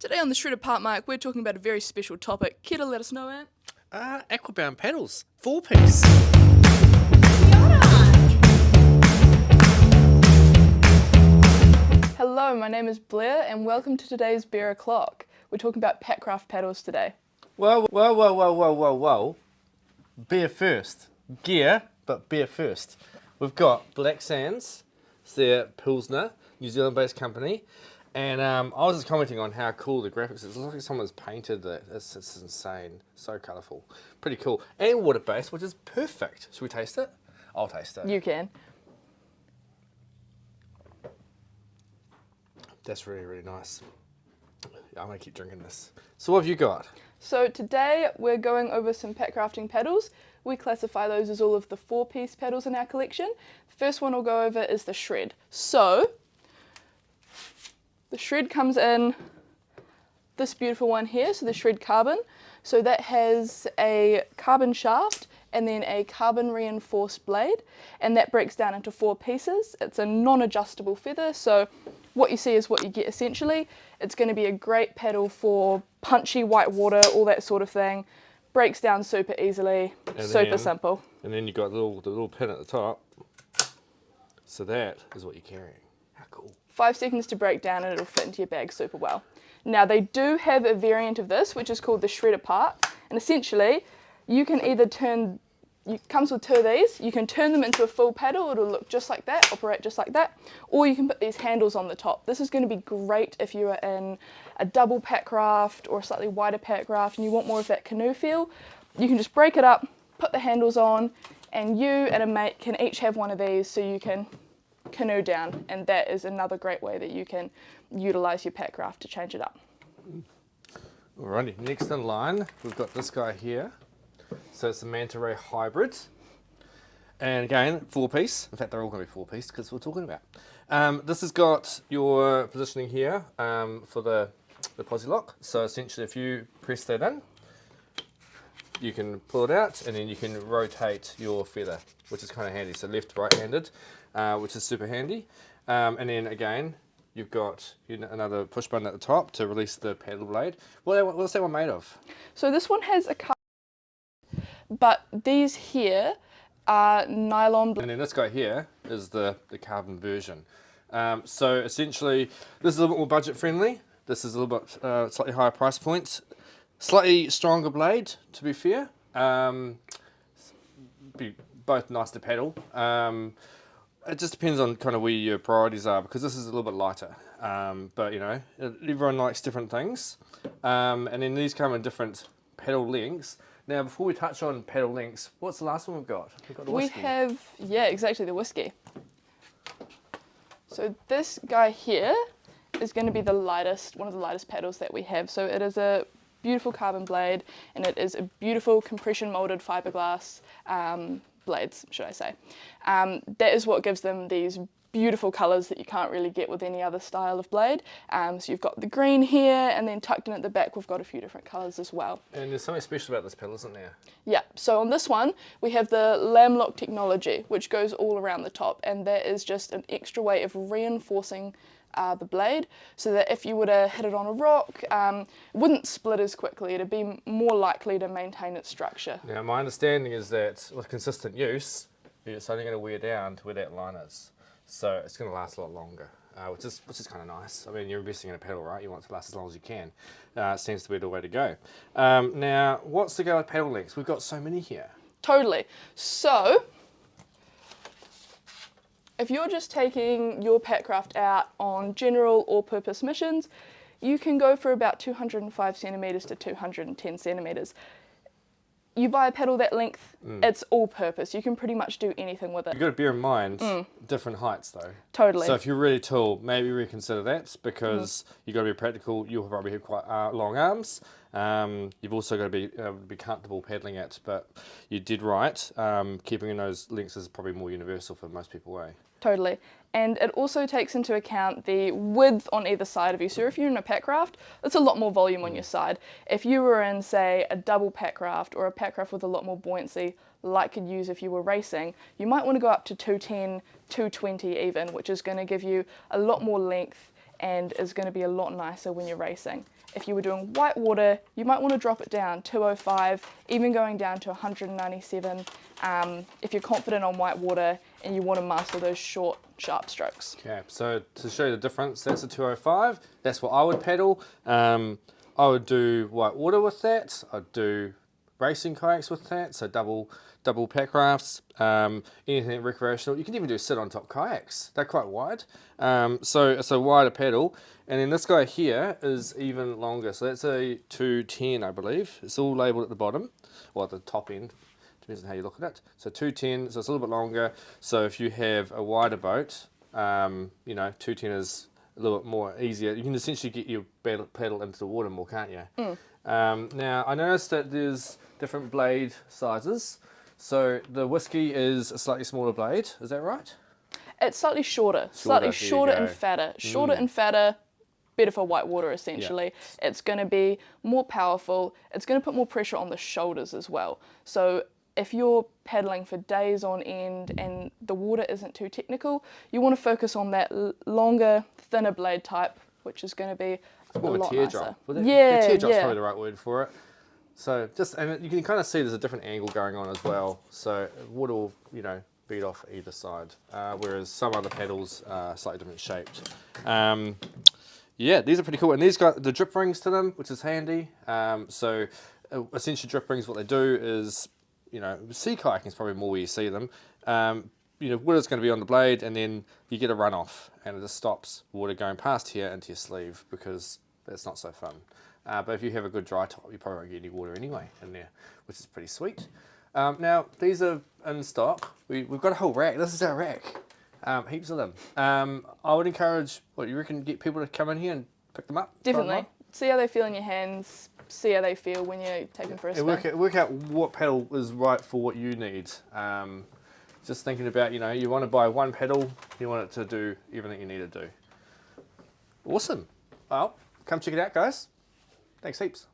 Today on the Shredder Part Mark, we're talking about a very special topic. Care to let us know, Ant? Aquabound paddles, 4-piece. Hello, my name is Blair, and welcome to today's Beer O'Clock. We're talking about Packraft paddles today. Whoa. Beer first. Gear, but beer first. We've got Black Sands, it's their Pilsner, New Zealand-based company. And I was just commenting on how cool the graphics is. It looks like someone's painted it. It's insane. So colourful. Pretty cool. And water-based, which is perfect. Should we taste it? I'll taste it. You can. That's really, really nice. I'm going to keep drinking this. So what have you got? So today we're going over some packrafting paddles. We classify those as all of the 4-piece paddles in our collection. The first one we'll go over is the Shred. So the Shred comes in this beautiful one here, so the Shred Carbon. So that has a carbon shaft and then a carbon reinforced blade, and that breaks down into 4 pieces. It's a non-adjustable feather, so what you see is what you get essentially. It's going to be a great paddle for punchy white water, all that sort of thing. Breaks down super easily, super simple. And then you've got the little pin at the top. So that is what you're carrying. How cool. 5 seconds to break down and it'll fit into your bag super well. Now they do have a variant of this, which is called the Shredder Part, and essentially you can either it comes with 2 of these, you can turn them into a full paddle, it'll look just like that, operate just like that, or you can put these handles on the top. This is going to be great if you are in a double pack raft or a slightly wider pack raft and you want more of that canoe feel. You can just break it up, put the handles on, and you and a mate can each have one of these so you can canoe down, and that is another great way that you can utilise your pack raft to change it up. Alrighty, next in line we've got this guy here. So it's a Manta Ray hybrid, and again 4-piece. In fact, they're all going to be 4-piece because we're talking about. This has got your positioning here for the posi lock. So essentially, if you press that in, you can pull it out, and then you can rotate your feather, which is kind of handy. So left, right-handed, which is super handy. And then again, you've got another push button at the top to release the paddle blade. What's that one made of? So this one has a but these here are nylon. And then this guy here is the carbon version. So essentially, this is a little bit more budget friendly. This is a little bit slightly higher price point. Slightly stronger blade, to be fair. Be both nice to paddle. It just depends on kind of where your priorities are, because this is a little bit lighter. But you know, everyone likes different things. And then these come in different paddle lengths. Now, before we touch on paddle lengths, what's the last one we've got? We've got the whiskey. We have, yeah, exactly, the whiskey. So this guy here is going to be the lightest, one of the lightest paddles that we have. So it is a beautiful carbon blade, and it is a beautiful compression molded fiberglass blades, should I say. That is what gives them these beautiful colours that you can't really get with any other style of blade. So you've got the green here, and then tucked in at the back we've got a few different colours as well. And there's something special about this paddle, isn't there? Yeah, so on this one we have the lam lock technology, which goes all around the top, and that is just an extra way of reinforcing the blade, so that if you were to hit it on a rock, it wouldn't split as quickly. It'd be more likely to maintain its structure. Now, my understanding is that with consistent use, it's only going to wear down to where that line is. So it's going to last a lot longer, which is kind of nice. I mean, you're investing in a paddle, right? You want it to last as long as you can. It seems to be the way to go. Now, what's the go with paddle lengths? We've got so many here. Totally. So, if you're just taking your packraft out on general all-purpose missions, you can go for about 205 centimetres to 210 centimetres. You buy a paddle that length, it's all-purpose. You can pretty much do anything with it. You've got to bear in mind different heights, though. Totally. So if you're really tall, maybe reconsider that, because you've got to be practical. You'll probably have quite long arms. You've also got to be comfortable paddling it, but you did right. Keeping in those lengths is probably more universal for most people, eh? Totally. And it also takes into account the width on either side of you. So if you're in a pack raft, it's a lot more volume on your side. If you were in, say, a double pack raft or a pack raft with a lot more buoyancy, like you'd use if you were racing, you might want to go up to 210, 220 even, which is going to give you a lot more length and is going to be a lot nicer when you're racing. If you were doing white water, you might want to drop it down 205, even going down to 197 if you're confident on white water and you want to master those short, sharp strokes. Okay, so to show you the difference, that's a 205. That's what I would paddle. I would do white water with that. I'd do racing kayaks with that, so double pack rafts, anything recreational. You can even do sit on top kayaks. They're quite wide, so it's a wider paddle. And then this guy here is even longer, so that's a 210, I believe. It's all labelled at the bottom, or at the top end, depends on how you look at it. So 210, so it's a little bit longer. So if you have a wider boat, you know, 210 is a little bit more easier. You can essentially get your paddle into the water more, can't you? Now, I noticed that there's different blade sizes. So the whiskey is a slightly smaller blade, is that right? It's slightly shorter and fatter. Shorter and fatter, better for white water essentially. Yeah. It's going to be more powerful. It's going to put more pressure on the shoulders as well. So if you're paddling for days on end and the water isn't too technical, you want to focus on that longer, thinner blade type, which is going to be a lot nicer. Yeah, teardrop's probably the right word for it. So and you can kind of see there's a different angle going on as well. So water will, you know, beat off either side, whereas some other paddles are slightly different shaped. Yeah, these are pretty cool, and these got the drip rings to them, which is handy. So essentially drip rings, what they do is, you know, sea kayaking is probably more where you see them. You know, water's going to be on the blade, and then you get a runoff, and it just stops water going past here into your sleeve, because that's not so fun. But if you have a good dry top, you probably won't get any water anyway in there, which is pretty sweet. Now, these are in stock. We've got a whole rack. This is our rack. Heaps of them. I would encourage, what, you reckon, get people to come in here and pick them up? Definitely. See how they feel in your hands. See how they feel when you take them for a spin. Work out what paddle is right for what you need. Just thinking about, you know, you want to buy one paddle, you want it to do everything you need to do. Awesome. Well, come check it out, guys. Thanks heaps.